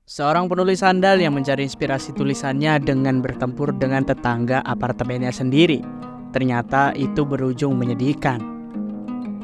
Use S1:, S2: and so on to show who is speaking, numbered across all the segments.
S1: Seorang penulis handal yang mencari inspirasi tulisannya dengan bertempur dengan tetangga apartemennya sendiri. Ternyata itu berujung menyedihkan.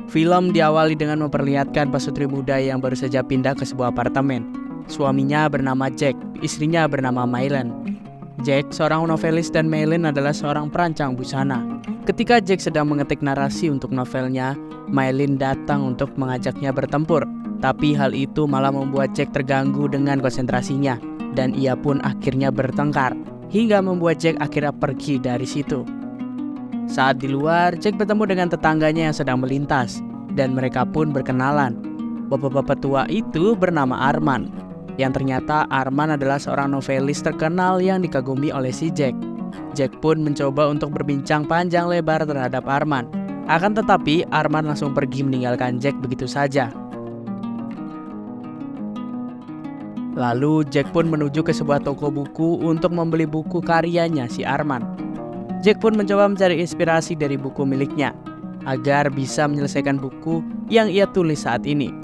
S1: Film diawali dengan memperlihatkan pasutri muda yang baru saja pindah ke sebuah apartemen. Suaminya bernama Jack, istrinya bernama Maylin. Jack, seorang novelis, dan Maylin adalah seorang perancang busana. Ketika Jack sedang mengetik narasi untuk novelnya, Maylin datang untuk mengajaknya bertempur. Tapi hal itu malah membuat Jack terganggu dengan konsentrasinya, dan ia pun akhirnya bertengkar, hingga membuat Jack akhirnya pergi dari situ. Saat di luar, Jack bertemu dengan tetangganya yang sedang melintas, dan mereka pun berkenalan. Bapak-bapak tua itu bernama Arman, yang ternyata Arman adalah seorang novelis terkenal yang dikagumi oleh si Jack. Jack pun mencoba untuk berbincang panjang lebar terhadap Arman. Akan tetapi, Arman langsung pergi meninggalkan Jack begitu saja. Lalu Jack pun menuju ke sebuah toko buku untuk membeli buku karyanya si Arman. Jack pun mencoba mencari inspirasi dari buku miliknya agar bisa menyelesaikan buku yang ia tulis saat ini.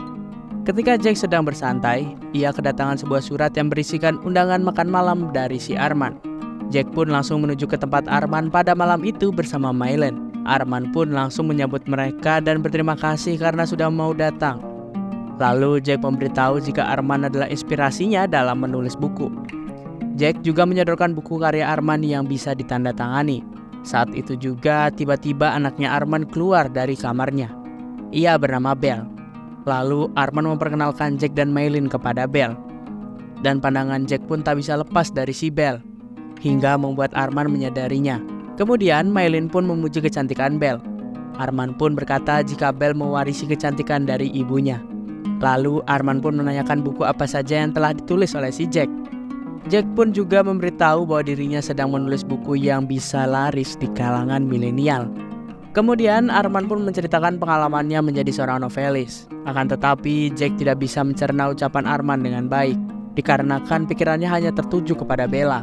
S1: Ketika Jack sedang bersantai, ia kedatangan sebuah surat yang berisikan undangan makan malam dari si Arman. Jack pun langsung menuju ke tempat Arman pada malam itu bersama Maylin. Arman pun langsung menyambut mereka dan berterima kasih karena sudah mau datang. Lalu Jack memberitahu jika Arman adalah inspirasinya dalam menulis buku. Jack juga menyodorkan buku karya Arman yang bisa ditandatangani. Saat itu juga tiba-tiba anaknya Arman keluar dari kamarnya. Ia bernama Belle. Lalu Arman memperkenalkan Jack dan Maylin kepada Belle. Dan pandangan Jack pun tak bisa lepas dari si Belle, hingga membuat Arman menyadarinya. Kemudian Maylin pun memuji kecantikan Belle. Arman pun berkata jika Belle mewarisi kecantikan dari ibunya. Lalu Arman pun menanyakan buku apa saja yang telah ditulis oleh si Jack. Jack pun juga memberitahu bahwa dirinya sedang menulis buku yang bisa laris di kalangan milenial. Kemudian Arman pun menceritakan pengalamannya menjadi seorang novelis. Akan tetapi Jack tidak bisa mencerna ucapan Arman dengan baik, dikarenakan pikirannya hanya tertuju kepada Bella.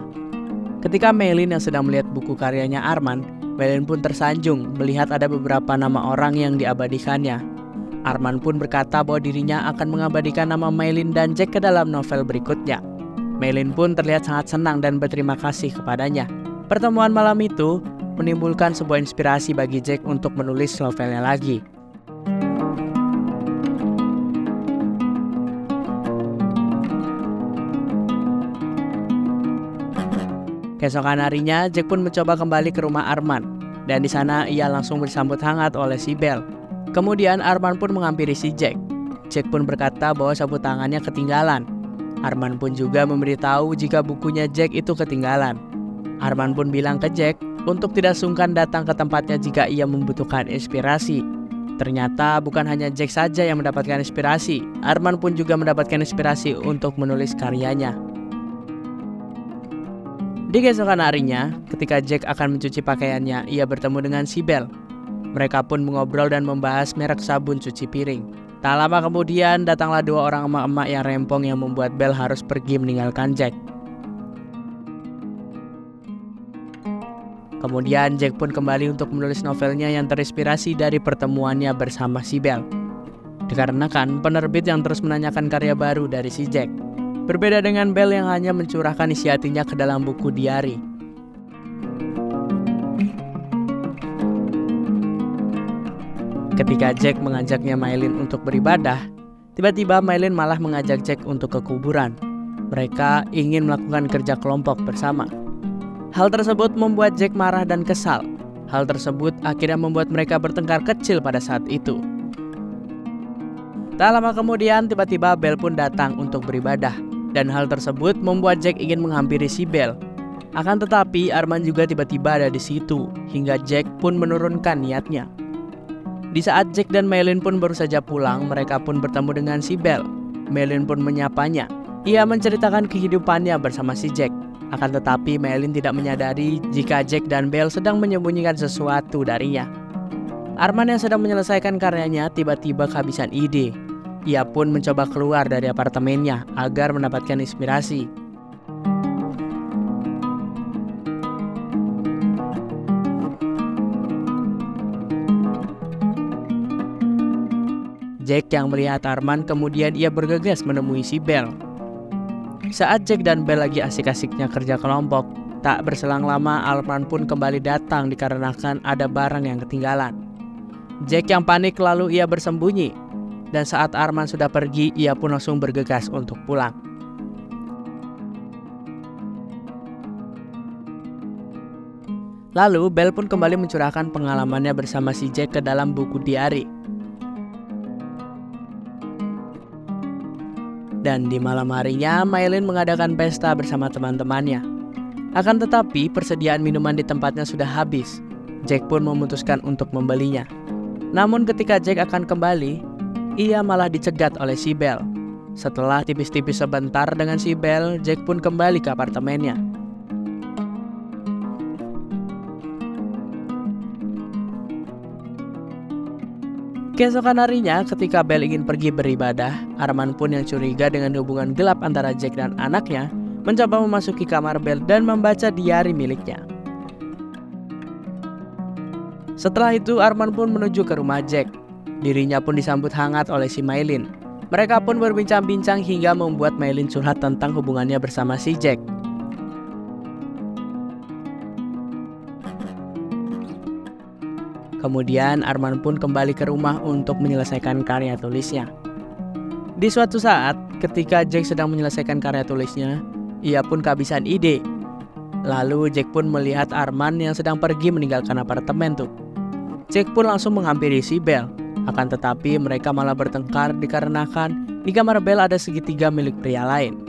S1: Ketika Maylin yang sedang melihat buku karyanya Arman, Maylin pun tersanjung melihat ada beberapa nama orang yang diabadikannya. Arman pun berkata bahwa dirinya akan mengabadikan nama Maylin dan Jack ke dalam novel berikutnya. Maylin pun terlihat sangat senang dan berterima kasih kepadanya. Pertemuan malam itu menimbulkan sebuah inspirasi bagi Jack untuk menulis novelnya lagi. Keesokan harinya, Jack pun mencoba kembali ke rumah Arman, dan di sana ia langsung disambut hangat oleh si Belle. Kemudian Arman pun menghampiri si Jack. Jack pun berkata bahwa sapu tangannya ketinggalan. Arman pun juga memberitahu jika bukunya Jack itu ketinggalan. Arman pun bilang ke Jack untuk tidak sungkan datang ke tempatnya jika ia membutuhkan inspirasi. Ternyata bukan hanya Jack saja yang mendapatkan inspirasi. Arman pun juga mendapatkan inspirasi untuk menulis karyanya. Di keesokan harinya, ketika Jack akan mencuci pakaiannya, ia bertemu dengan si Belle. Mereka pun mengobrol dan membahas merek sabun cuci piring. Tak lama kemudian datanglah dua orang emak-emak yang rempong yang membuat Belle harus pergi meninggalkan Jack. Kemudian Jack pun kembali untuk menulis novelnya yang terinspirasi dari pertemuannya bersama si Belle. Dikarenakan penerbit yang terus menanyakan karya baru dari si Jack. Berbeda dengan Belle yang hanya mencurahkan isi hatinya ke dalam buku diari. Ketika Jack mengajaknya Maylin untuk beribadah, tiba-tiba Maylin malah mengajak Jack untuk ke kuburan. Mereka ingin melakukan kerja kelompok bersama. Hal tersebut membuat Jack marah dan kesal. Hal tersebut akhirnya membuat mereka bertengkar kecil pada saat itu. Tak lama kemudian tiba-tiba Belle pun datang untuk beribadah. Dan hal tersebut membuat Jack ingin menghampiri si Belle. Akan tetapi Arman juga tiba-tiba ada di situ, hingga Jack pun menurunkan niatnya. Di saat Jack dan Maylin pun baru saja pulang, mereka pun bertemu dengan si Belle. Maylin pun menyapanya. Ia menceritakan kehidupannya bersama si Jack. Akan tetapi Maylin tidak menyadari jika Jack dan Belle sedang menyembunyikan sesuatu darinya. Arman yang sedang menyelesaikan karyanya tiba-tiba kehabisan ide. Ia pun mencoba keluar dari apartemennya agar mendapatkan inspirasi. Jack yang melihat Arman kemudian ia bergegas menemui si Belle. Saat Jack dan Belle lagi asik-asiknya kerja kelompok, tak berselang lama Arman pun kembali datang dikarenakan ada barang yang ketinggalan. Jack yang panik lalu ia bersembunyi, dan saat Arman sudah pergi, ia pun langsung bergegas untuk pulang. Lalu Belle pun kembali mencurahkan pengalamannya bersama si Jack ke dalam buku diari. Dan di malam harinya, Maylin mengadakan pesta bersama teman-temannya. Akan tetapi, persediaan minuman di tempatnya sudah habis. Jack pun memutuskan untuk membelinya. Namun ketika Jack akan kembali, ia malah dicegat oleh si Belle. Setelah tipis-tipis sebentar dengan si Belle, Jack pun kembali ke apartemennya. Keesokan harinya, ketika Belle ingin pergi beribadah, Arman pun yang curiga dengan hubungan gelap antara Jack dan anaknya, mencoba memasuki kamar Belle dan membaca diari miliknya. Setelah itu, Arman pun menuju ke rumah Jack. Dirinya pun disambut hangat oleh si Maylin. Mereka pun berbincang-bincang hingga membuat Maylin curhat tentang hubungannya bersama si Jack. Kemudian Arman pun kembali ke rumah untuk menyelesaikan karya tulisnya. Di suatu saat, ketika Jack sedang menyelesaikan karya tulisnya, ia pun kehabisan ide. Lalu Jack pun melihat Arman yang sedang pergi meninggalkan apartemen tuh. Jack pun langsung menghampiri si Belle. Akan tetapi mereka malah bertengkar dikarenakan di kamar Belle ada segitiga milik pria lain.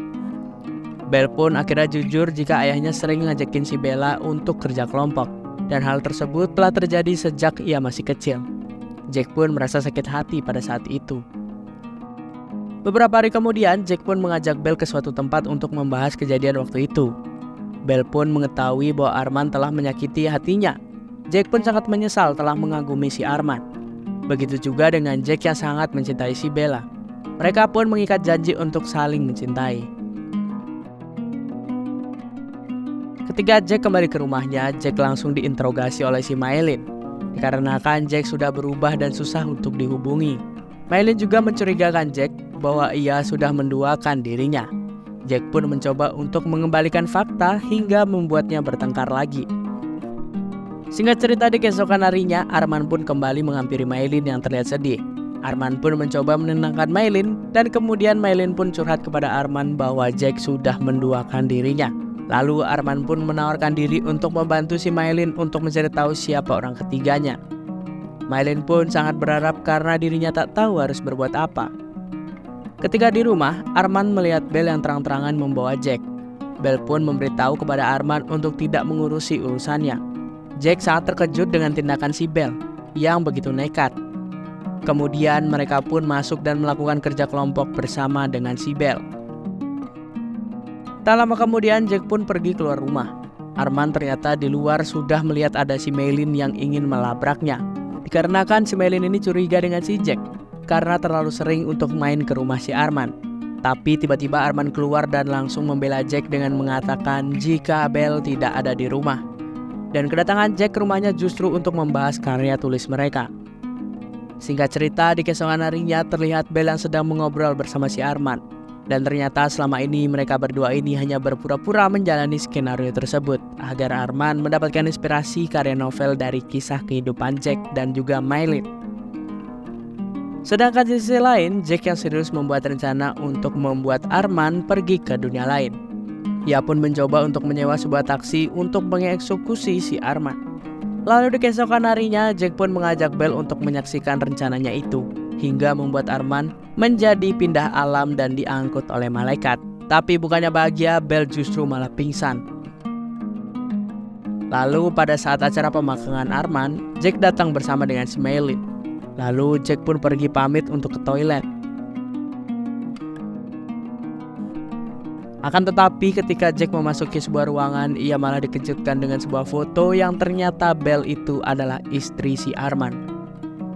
S1: Belle pun akhirnya jujur jika ayahnya sering ngajakin si Bella untuk kerja kelompok. Dan hal tersebut telah terjadi sejak ia masih kecil. Jack pun merasa sakit hati pada saat itu. Beberapa hari kemudian, Jack pun mengajak Belle ke suatu tempat untuk membahas kejadian waktu itu. Belle pun mengetahui bahwa Arman telah menyakiti hatinya. Jack pun sangat menyesal telah mengagumi si Arman. Begitu juga dengan Jack yang sangat mencintai si Bella. Mereka pun mengikat janji untuk saling mencintai. Ketika Jack kembali ke rumahnya, Jack langsung diinterogasi oleh si Maylin. Dikarenakan Jack sudah berubah dan susah untuk dihubungi. Maylin juga mencurigakan Jack bahwa ia sudah menduakan dirinya. Jack pun mencoba untuk mengembalikan fakta hingga membuatnya bertengkar lagi. Singkat cerita, di keesokan harinya, Arman pun kembali menghampiri Maylin yang terlihat sedih. Arman pun mencoba menenangkan Maylin, dan kemudian Maylin pun curhat kepada Arman bahwa Jack sudah menduakan dirinya. Lalu Arman pun menawarkan diri untuk membantu si Maylin untuk mencari tahu siapa orang ketiganya. Maylin pun sangat berharap karena dirinya tak tahu harus berbuat apa. Ketika di rumah, Arman melihat Belle yang terang-terangan membawa Jack. Belle pun memberitahu kepada Arman untuk tidak mengurusi urusannya. Jack sangat terkejut dengan tindakan si Belle yang begitu nekat. Kemudian mereka pun masuk dan melakukan kerja kelompok bersama dengan si Belle. Tak lama kemudian Jack pun pergi keluar rumah. Arman ternyata di luar sudah melihat ada si Maylin yang ingin melabraknya. Dikarenakan si Maylin ini curiga dengan si Jack karena terlalu sering untuk main ke rumah si Arman. Tapi tiba-tiba Arman keluar dan langsung membela Jack dengan mengatakan jika Belle tidak ada di rumah. Dan kedatangan Jack ke rumahnya justru untuk membahas karya tulis mereka. Singkat cerita, di keesokan harinya terlihat Belle yang sedang mengobrol bersama si Arman. Dan ternyata selama ini mereka berdua ini hanya berpura-pura menjalani skenario tersebut agar Arman mendapatkan inspirasi karya novel dari kisah kehidupan Jack dan juga Maylin. Sedangkan di sisi lain, Jack yang serius membuat rencana untuk membuat Arman pergi ke dunia lain. Ia pun mencoba untuk menyewa sebuah taksi untuk mengeksekusi si Arman. Lalu di keesokan harinya, Jack pun mengajak Belle untuk menyaksikan rencananya itu, hingga membuat Arman menjadi pindah alam dan diangkut oleh malaikat. Tapi bukannya bahagia, Belle justru malah pingsan. Lalu pada saat acara pemakaman Arman, Jack datang bersama dengan si Maylin. Lalu Jack pun pergi pamit untuk ke toilet. Akan tetapi ketika Jack memasuki sebuah ruangan, ia malah dikejutkan dengan sebuah foto yang ternyata Belle itu adalah istri si Arman.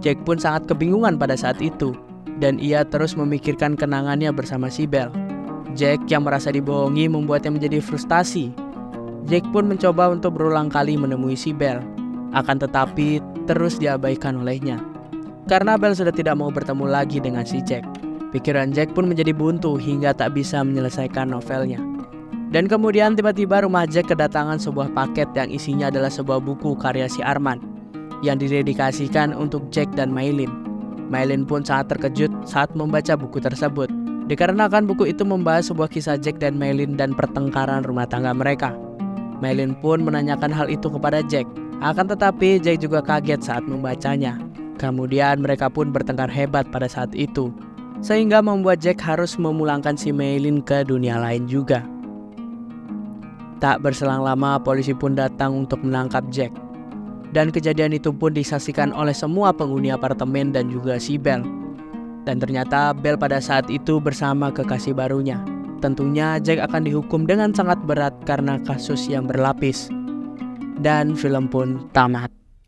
S1: Jack pun sangat kebingungan pada saat itu, dan ia terus memikirkan kenangannya bersama si Belle. Jack yang merasa dibohongi membuatnya menjadi frustasi. Jack pun mencoba untuk berulang kali menemui si Belle, akan tetapi terus diabaikan olehnya. Karena Belle sudah tidak mau bertemu lagi dengan si Jack. Pikiran Jack pun menjadi buntu hingga tak bisa menyelesaikan novelnya. Dan kemudian tiba-tiba rumah Jack kedatangan sebuah paket yang isinya adalah sebuah buku karya si Arman yang didedikasikan untuk Jack dan Maylin. Maylin pun sangat terkejut saat membaca buku tersebut, dikarenakan buku itu membahas sebuah kisah Jack dan Maylin dan pertengkaran rumah tangga mereka. Maylin pun menanyakan hal itu kepada Jack, akan tetapi Jack juga kaget saat membacanya. Kemudian mereka pun bertengkar hebat pada saat itu, sehingga membuat Jack harus memulangkan si Maylin ke dunia lain juga. Tak berselang lama, polisi pun datang untuk menangkap Jack. Dan kejadian itu pun disaksikan oleh semua penghuni apartemen dan juga si Belle. Dan ternyata Belle pada saat itu bersama kekasih barunya. Tentunya Jack akan dihukum dengan sangat berat karena kasus yang berlapis. Dan film pun tamat.